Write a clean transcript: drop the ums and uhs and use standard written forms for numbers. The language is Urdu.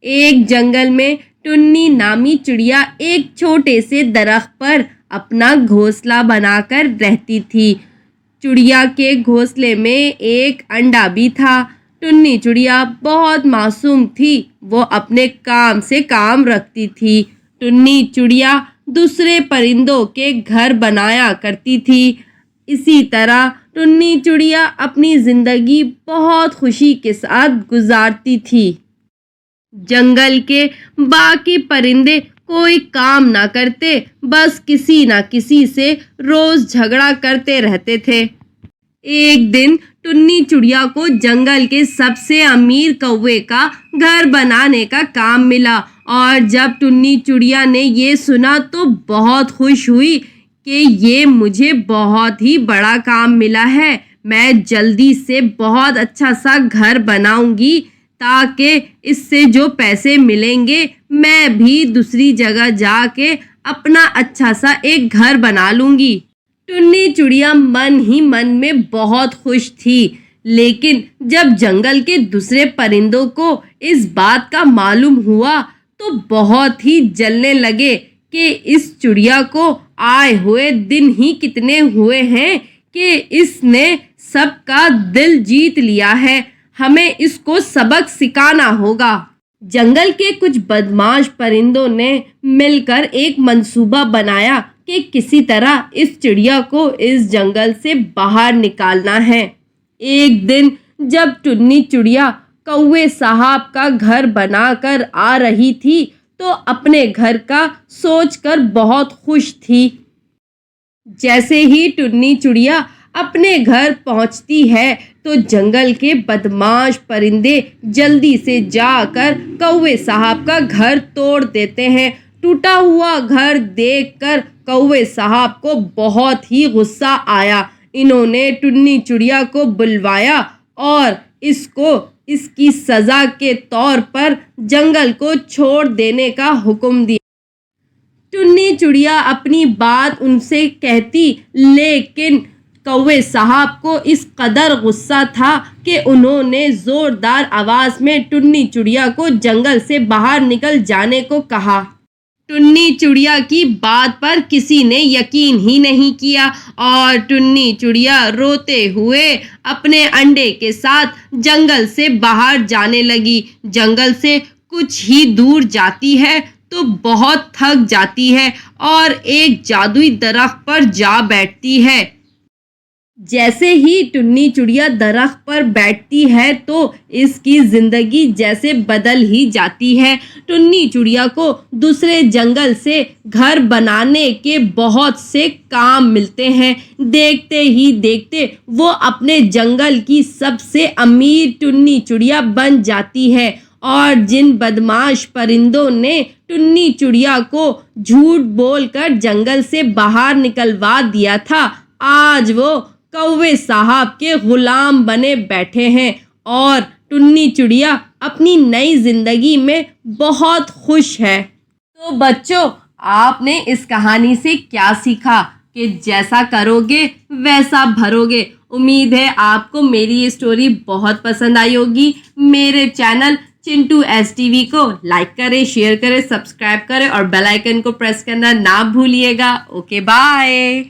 ایک جنگل میں ٹنی نامی چڑیا ایک چھوٹے سے درخت پر اپنا گھونسلہ بنا کر رہتی تھی۔ چڑیا کے گھونسلے میں ایک انڈا بھی تھا۔ ٹنی چڑیا بہت معصوم تھی، وہ اپنے کام سے کام رکھتی تھی۔ ٹنی چڑیا دوسرے پرندوں کے گھر بنایا کرتی تھی۔ اسی طرح ٹنی چڑیا اپنی زندگی بہت خوشی کے ساتھ گزارتی تھی۔ جنگل کے باقی پرندے کوئی کام نہ کرتے، بس کسی نہ کسی سے روز جھگڑا کرتے رہتے تھے۔ ایک دن ٹنی چڑیا کو جنگل کے سب سے امیر کوے کا گھر بنانے کا کام ملا، اور جب ٹنی چڑیا نے یہ سنا تو بہت خوش ہوئی کہ یہ مجھے بہت ہی بڑا کام ملا ہے۔ میں جلدی سے بہت اچھا سا گھر بناؤں گی تاکہ اس سے جو پیسے ملیں گے میں بھی دوسری جگہ جا کے اپنا اچھا سا ایک گھر بنا لوں گی۔ ٹنی چڑیا من ہی من میں بہت خوش تھی، لیکن جب جنگل کے دوسرے پرندوں کو اس بات کا معلوم ہوا تو بہت ہی جلنے لگے کہ اس چڑیا کو آئے ہوئے دن ہی کتنے ہوئے ہیں کہ اس نے سب کا دل جیت لیا ہے، ہمیں اس کو سبق سکھانا ہوگا۔ جنگل کے کچھ بدمعاش پرندوں نے مل کر ایک منصوبہ بنایا کہ کسی طرح اس چڑیا کو اس جنگل سے باہر نکالنا ہے۔ ایک دن جب ٹنی چڑیا کوے صاحب کا گھر بنا کر آ رہی تھی تو اپنے گھر کا سوچ کر بہت خوش تھی۔ جیسے ہی ٹنی چڑیا اپنے گھر پہنچتی ہے تو جنگل کے بدمعاش پرندے جلدی سے جا کر کوے صاحب کا گھر توڑ دیتے ہیں۔ ٹوٹا ہوا گھر دیکھ کر کوے صاحب کو بہت ہی غصہ آیا۔ انہوں نے ٹنی چڑیا کو بلوایا اور اس کو اس کی سزا کے طور پر جنگل کو چھوڑ دینے کا حکم دیا۔ ٹنی چڑیا اپنی بات ان سے کہتی، لیکن کوے صاحب کو اس قدر غصہ تھا کہ انہوں نے زوردار آواز میں ٹنی چڑیا کو جنگل سے باہر نکل جانے کو کہا۔ ٹنی چڑیا کی بات پر کسی نے یقین ہی نہیں کیا اور ٹنی چڑیا روتے ہوئے اپنے انڈے کے ساتھ جنگل سے باہر جانے لگی۔ جنگل سے کچھ ہی دور جاتی ہے تو بہت تھک جاتی ہے اور ایک جادوئی درخت پر جا بیٹھتی ہے۔ جیسے ہی ٹنی چڑیا درخت پر بیٹھتی ہے تو اس کی زندگی جیسے بدل ہی جاتی ہے۔ ٹنی چڑیا کو دوسرے جنگل سے گھر بنانے کے بہت سے کام ملتے ہیں۔ دیکھتے ہی دیکھتے وہ اپنے جنگل کی سب سے امیر ٹنی چڑیا بن جاتی ہے، اور جن بدمعاش پرندوں نے ٹنی چڑیا کو جھوٹ بول کر جنگل سے باہر نکلوا دیا تھا، آج وہ کوے صاحب کے غلام بنے بیٹھے ہیں اور ٹنی چڑیا اپنی نئی زندگی میں بہت خوش ہے۔ تو بچوں، آپ نے اس کہانی سے کیا سیکھا کہ جیسا کرو گے ویسا بھرو گے؟ امید ہے آپ کو میری یہ اسٹوری بہت پسند آئی ہوگی۔ میرے channel Chintu S T V کو لائک کریں، شیئر کریں، سبسکرائب کریں اور بیل آئیکن کو پریس کرنا نہ بھولیے گا۔ Okay, bye.